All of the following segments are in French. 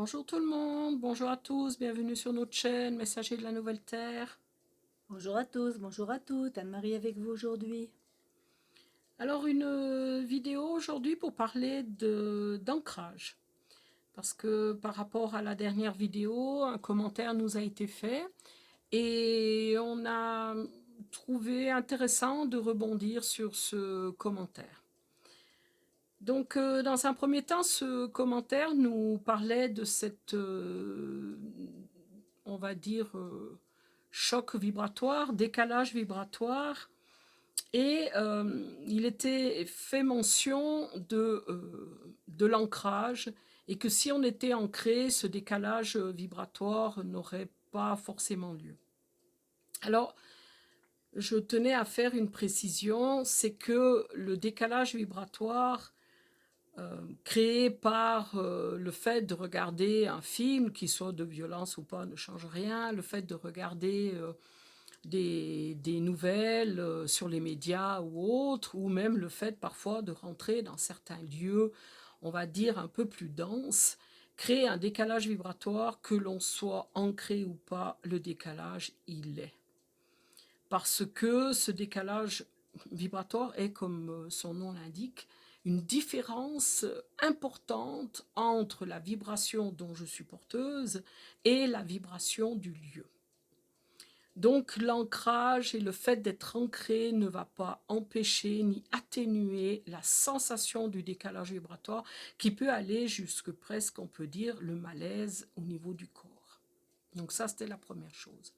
Bonjour tout le monde, bonjour à tous, bienvenue sur notre chaîne Messager de la Nouvelle Terre. Bonjour à tous, bonjour à toutes, Anne-Marie avec vous aujourd'hui. Alors une vidéo aujourd'hui pour parler d'ancrage. Parce que par rapport à la dernière vidéo, un commentaire nous a été fait et on a trouvé intéressant de rebondir sur ce commentaire. Donc dans un premier temps, ce commentaire nous parlait de cette, on va dire, choc vibratoire, décalage vibratoire, et il était fait mention de l'ancrage, et que si on était ancré, ce décalage vibratoire n'aurait pas forcément lieu. Alors, je tenais à faire une précision, c'est que le décalage vibratoire créé par le fait de regarder un film, qu'il soit de violence ou pas, ne change rien, le fait de regarder des nouvelles sur les médias ou autres, ou même le fait parfois de rentrer dans certains lieux, on va dire un peu plus denses, crée un décalage vibratoire, que l'on soit ancré ou pas, le décalage, il est. Parce que ce décalage vibratoire est, comme son nom l'indique, une différence importante entre la vibration dont je suis porteuse et la vibration du lieu. Donc l'ancrage et le fait d'être ancré ne va pas empêcher ni atténuer la sensation du décalage vibratoire, qui peut aller jusque presque, on peut dire, le malaise au niveau du corps. Donc ça, c'était la première chose.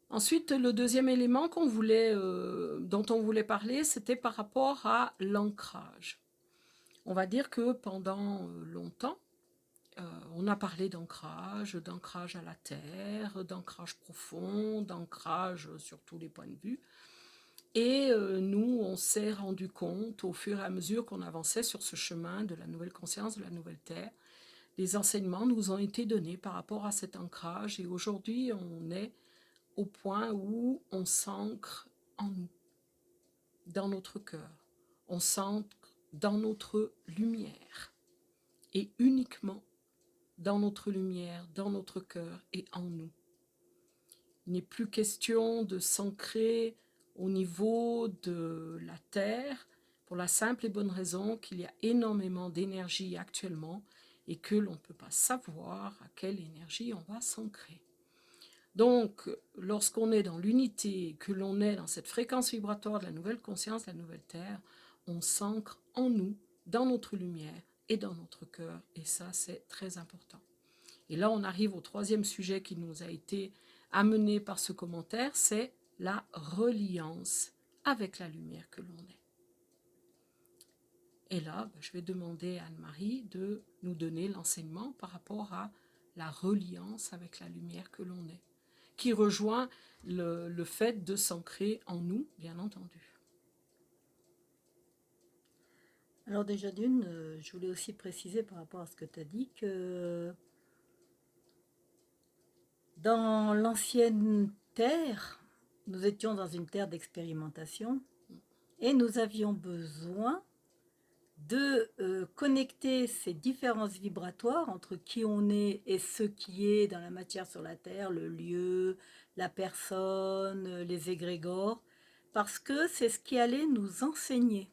Ensuite, le deuxième élément dont on voulait parler, c'était par rapport à l'ancrage. On va dire que pendant longtemps, on a parlé d'ancrage à la terre, d'ancrage profond, d'ancrage sur tous les points de vue. Et nous, on s'est rendu compte au fur et à mesure qu'on avançait sur ce chemin de la nouvelle conscience, de la nouvelle terre, les enseignements nous ont été donnés par rapport à cet ancrage. Et aujourd'hui, on est au point où on s'ancre en nous, dans notre cœur. On s'ancre dans notre lumière. Et uniquement dans notre lumière, dans notre cœur et en nous. Il n'est plus question de s'ancrer au niveau de la terre, pour la simple et bonne raison qu'il y a énormément d'énergie actuellement et que l'on ne peut pas savoir à quelle énergie on va s'ancrer. Donc, lorsqu'on est dans l'unité, que l'on est dans cette fréquence vibratoire de la nouvelle conscience, de la nouvelle terre, on s'ancre en nous, dans notre lumière et dans notre cœur. Et ça, c'est très important. Et là, on arrive au troisième sujet qui nous a été amené par ce commentaire, c'est la reliance avec la lumière que l'on est. Et là, je vais demander à Anne-Marie de nous donner l'enseignement par rapport à la reliance avec la lumière que l'on est, qui rejoint le fait de s'ancrer en nous, bien entendu. Alors déjà d'une, je voulais aussi préciser par rapport à ce que tu as dit que dans l'ancienne terre, nous étions dans une terre d'expérimentation et nous avions besoin de connecter ces différences vibratoires entre qui on est et ce qui est dans la matière sur la terre, le lieu, la personne, les égrégores, parce que c'est ce qui allait nous enseigner.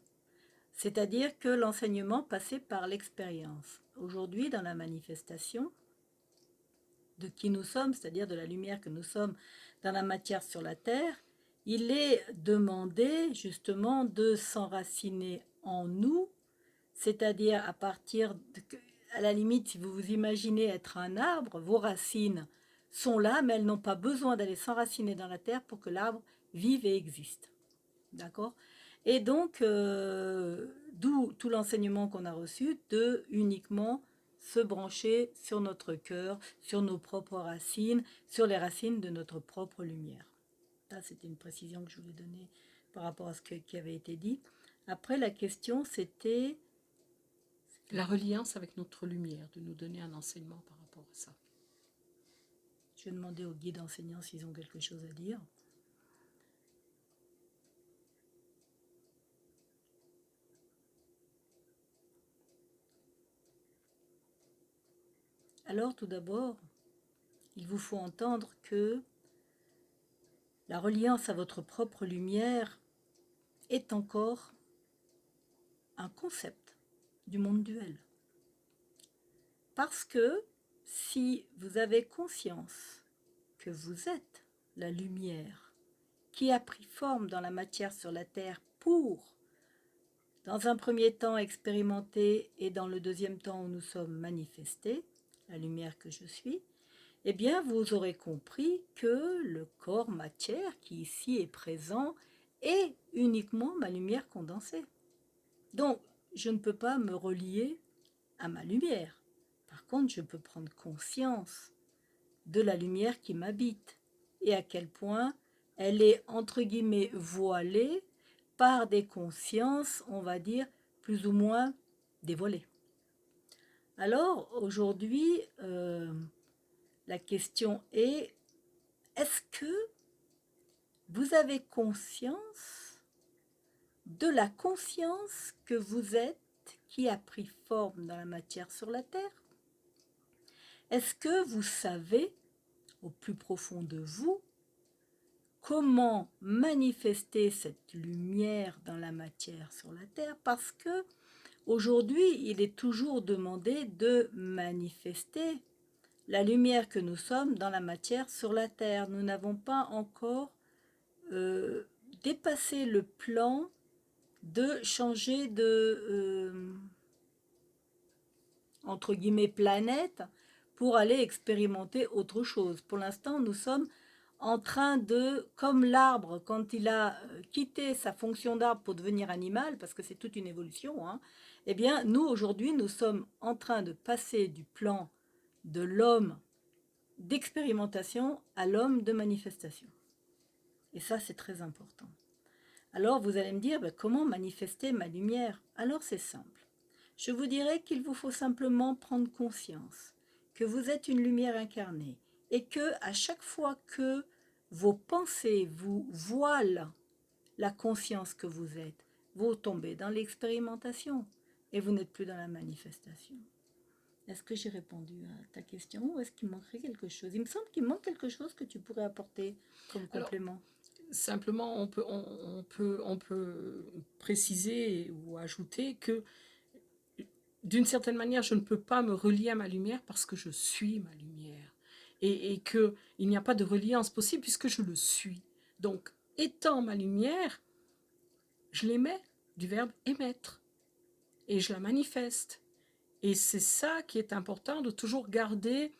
C'est-à-dire que l'enseignement passait par l'expérience. Aujourd'hui, dans la manifestation de qui nous sommes, c'est-à-dire de la lumière que nous sommes dans la matière sur la Terre, il est demandé justement de s'enraciner en nous, c'est-à-dire à la limite, si vous vous imaginez être un arbre, vos racines sont là, mais elles n'ont pas besoin d'aller s'enraciner dans la terre pour que l'arbre vive et existe. D'accord? Et donc, d'où tout l'enseignement qu'on a reçu de uniquement se brancher sur notre cœur, sur nos propres racines, sur les racines de notre propre lumière. Ça, c'était une précision que je voulais donner par rapport à qui avait été dit. Après, la question, c'était... La reliance avec notre lumière, de nous donner un enseignement par rapport à ça. Je vais demander aux guides enseignants s'ils ont quelque chose à dire. Alors tout d'abord, il vous faut entendre que la reliance à votre propre lumière est encore un concept du monde duel. Parce que si vous avez conscience que vous êtes la lumière qui a pris forme dans la matière sur la Terre pour, dans un premier temps, expérimenter et dans le deuxième temps où nous sommes manifestés, la lumière que je suis, eh bien vous aurez compris que le corps matière qui ici est présent est uniquement ma lumière condensée. Donc, je ne peux pas me relier à ma lumière. Par contre, je peux prendre conscience de la lumière qui m'habite et à quel point elle est, entre guillemets, voilée par des consciences, on va dire, plus ou moins dévoilées. Alors, aujourd'hui, la question est, est-ce que vous avez conscience de la conscience que vous êtes qui a pris forme dans la matière sur la Terre? Est-ce que vous savez, au plus profond de vous, comment manifester cette lumière dans la matière sur la Terre? Parce que aujourd'hui, il est toujours demandé de manifester la lumière que nous sommes dans la matière sur la Terre. Nous n'avons pas encore dépassé le plan de changer de, entre guillemets, planète pour aller expérimenter autre chose. Pour l'instant, nous sommes en train de, comme l'arbre, quand il a quitté sa fonction d'arbre pour devenir animal, parce que c'est toute une évolution, hein, eh bien, nous, aujourd'hui, nous sommes en train de passer du plan de l'homme d'expérimentation à l'homme de manifestation. Et ça, c'est très important. Alors, vous allez me dire, ben, comment manifester ma lumière? Alors, c'est simple. Je vous dirais qu'il vous faut simplement prendre conscience que vous êtes une lumière incarnée et que à chaque fois que vos pensées vous voilent la conscience que vous êtes, vous tombez dans l'expérimentation et vous n'êtes plus dans la manifestation. Est-ce que j'ai répondu à ta question ou est-ce qu'il manquerait quelque chose? Il me semble qu'il manque quelque chose que tu pourrais apporter comme complément. Simplement, on peut préciser ou ajouter que d'une certaine manière, je ne peux pas me relier à ma lumière parce que je suis ma lumière. Et qu'il n'y a pas de reliance possible puisque je le suis. Donc, étant ma lumière, je l'émets, du verbe émettre. Et je la manifeste. Et c'est ça qui est important, de toujours garder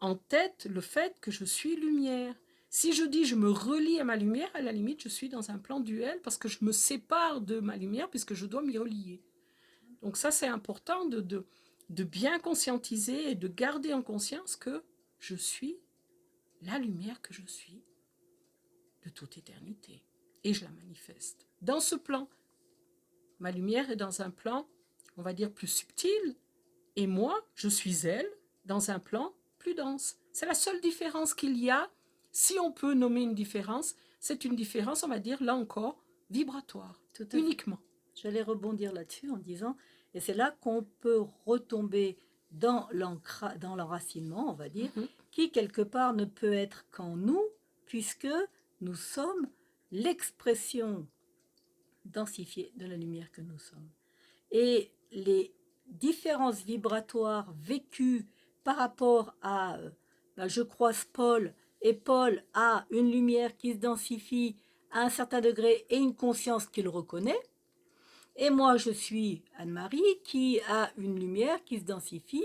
en tête le fait que je suis lumière. Si je dis je me relie à ma lumière, à la limite, je suis dans un plan duel parce que je me sépare de ma lumière puisque je dois m'y relier. Donc ça, c'est important de bien conscientiser et de garder en conscience que je suis la lumière que je suis de toute éternité. Et je la manifeste. Dans ce plan, ma lumière est dans un plan, on va dire, plus subtil, et moi, je suis elle dans un plan plus dense. C'est la seule différence qu'il y a, si on peut nommer une différence, c'est une différence, on va dire, là encore, vibratoire, uniquement. J'allais rebondir là-dessus en disant, et c'est là qu'on peut retomber dans l'enracinement, on va dire, qui quelque part ne peut être qu'en nous, puisque nous sommes l'expression densifiée de la lumière que nous sommes. Et les différences vibratoires vécues par rapport à, je croise Paul, et Paul a une lumière qui se densifie à un certain degré et une conscience qu'il reconnaît, et moi je suis Anne-Marie qui a une lumière qui se densifie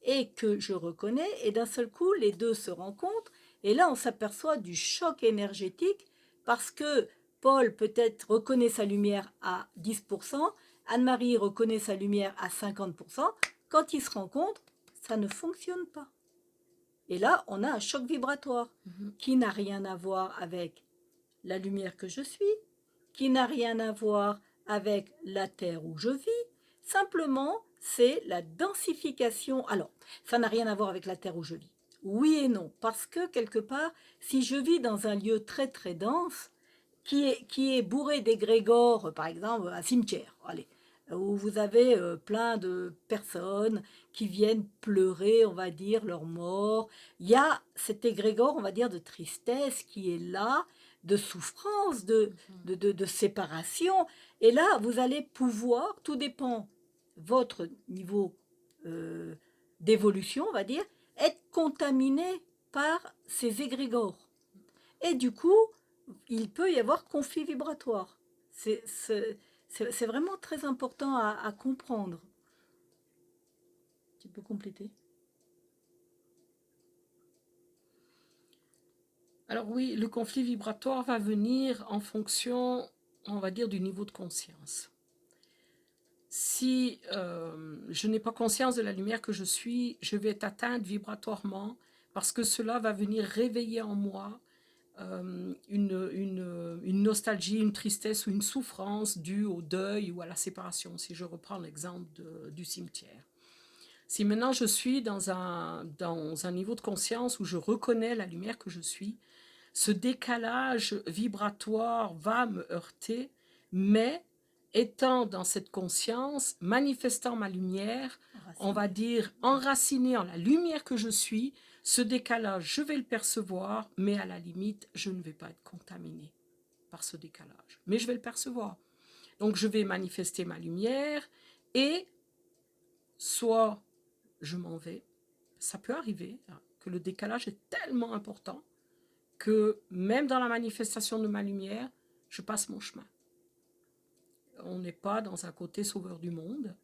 et que je reconnais, et d'un seul coup les deux se rencontrent, et là on s'aperçoit du choc énergétique parce que Paul peut-être reconnaît sa lumière à 10%, Anne-Marie reconnaît sa lumière à 50%, quand ils se rencontrent, ça ne fonctionne pas. Et là, on a un choc vibratoire qui n'a rien à voir avec la lumière que je suis, qui n'a rien à voir avec la terre où je vis, simplement c'est la densification. Alors, ça n'a rien à voir avec la terre où je vis. Oui et non, parce que quelque part, si je vis dans un lieu très très dense, qui est bourré d'égrégores, par exemple un cimetière, allez, où vous avez plein de personnes qui viennent pleurer, on va dire, leur mort. Il y a cet égrégore, on va dire, de tristesse qui est là, de souffrance, de séparation. Et là, vous allez pouvoir, tout dépend votre niveau euh, d'évolution, on va dire, être contaminé par ces égrégores. Et du coup, il peut y avoir conflit vibratoire. C'est vraiment très important à comprendre. Tu peux compléter? Alors oui, le conflit vibratoire va venir en fonction, on va dire, du niveau de conscience. Si je n'ai pas conscience de la lumière que je suis, je vais être atteinte vibratoirement parce que cela va venir réveiller en moi une nostalgie, une tristesse ou une souffrance due au deuil ou à la séparation, si je reprends l'exemple du cimetière. Si maintenant je suis dans un niveau de conscience où je reconnais la lumière que je suis, ce décalage vibratoire va me heurter, mais étant dans cette conscience, manifestant ma lumière, on va dire enraciné en la lumière que je suis, ce décalage, je vais le percevoir, mais à la limite, je ne vais pas être contaminé par ce décalage. Mais je vais le percevoir. Donc je vais manifester ma lumière et soit je m'en vais. Ça peut arriver que le décalage est tellement important que même dans la manifestation de ma lumière, je passe mon chemin. On n'est pas dans un côté sauveur du monde.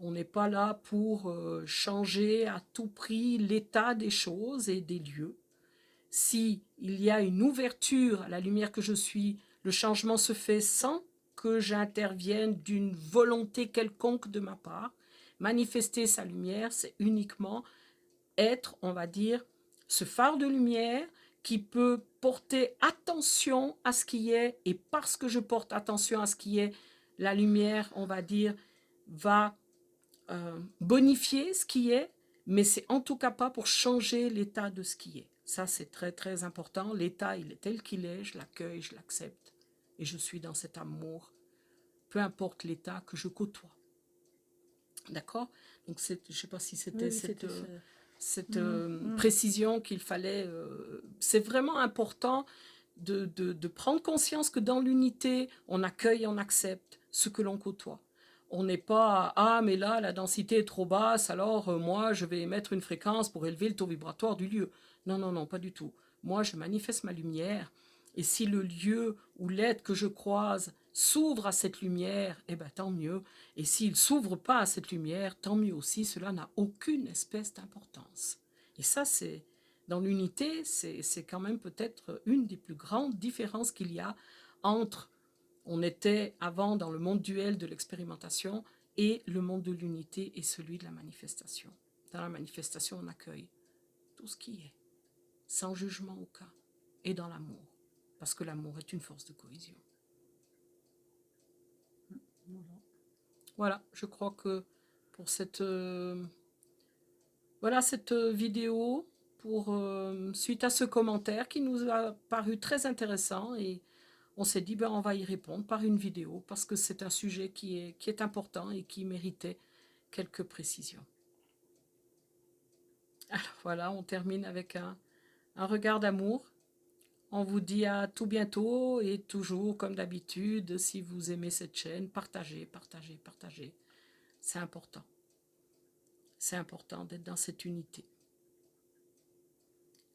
On n'est pas là pour changer à tout prix l'état des choses et des lieux. Si il y a une ouverture à la lumière que je suis, le changement se fait sans que j'intervienne d'une volonté quelconque de ma part. Manifester sa lumière, c'est uniquement être, on va dire, ce phare de lumière qui peut porter attention à ce qui est, et parce que je porte attention à ce qui est, la lumière, on va dire, va bonifier ce qui est, mais c'est en tout cas pas pour changer l'état de ce qui est. Ça, c'est très très important. L'état, il est tel qu'il est, je l'accueille, je l'accepte, et je suis dans cet amour, peu importe l'état que je côtoie. D'accord? Donc, je ne sais pas si c'était cette précision qu'il fallait. C'est vraiment important de prendre conscience que dans l'unité, on accueille et on accepte ce que l'on côtoie. On n'est pas ah mais là la densité est trop basse, alors moi je vais mettre une fréquence pour élever le taux vibratoire du lieu. Non, non, non, pas du tout. Moi je manifeste ma lumière, et si le lieu ou l'être que je croise s'ouvre à cette lumière, eh ben tant mieux. Et s'il ne s'ouvre pas à cette lumière, tant mieux aussi, cela n'a aucune espèce d'importance. Et ça, c'est dans l'unité, c'est quand même peut-être une des plus grandes différences qu'il y a entre, on était avant dans le monde duel de l'expérimentation, et le monde de l'unité et celui de la manifestation. Dans la manifestation, on accueille tout ce qui est, sans jugement aucun, et dans l'amour, parce que l'amour est une force de cohésion. Voilà, je crois que pour cette vidéo, suite à ce commentaire qui nous a paru très intéressant, et on s'est dit on va y répondre par une vidéo parce que c'est un sujet qui est important et qui méritait quelques précisions. Alors voilà, on termine avec un regard d'amour. On vous dit à tout bientôt, et toujours comme d'habitude, si vous aimez cette chaîne, partagez, partagez, partagez. C'est important. C'est important d'être dans cette unité.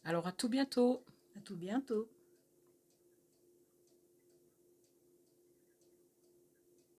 Alors à tout bientôt. À tout bientôt.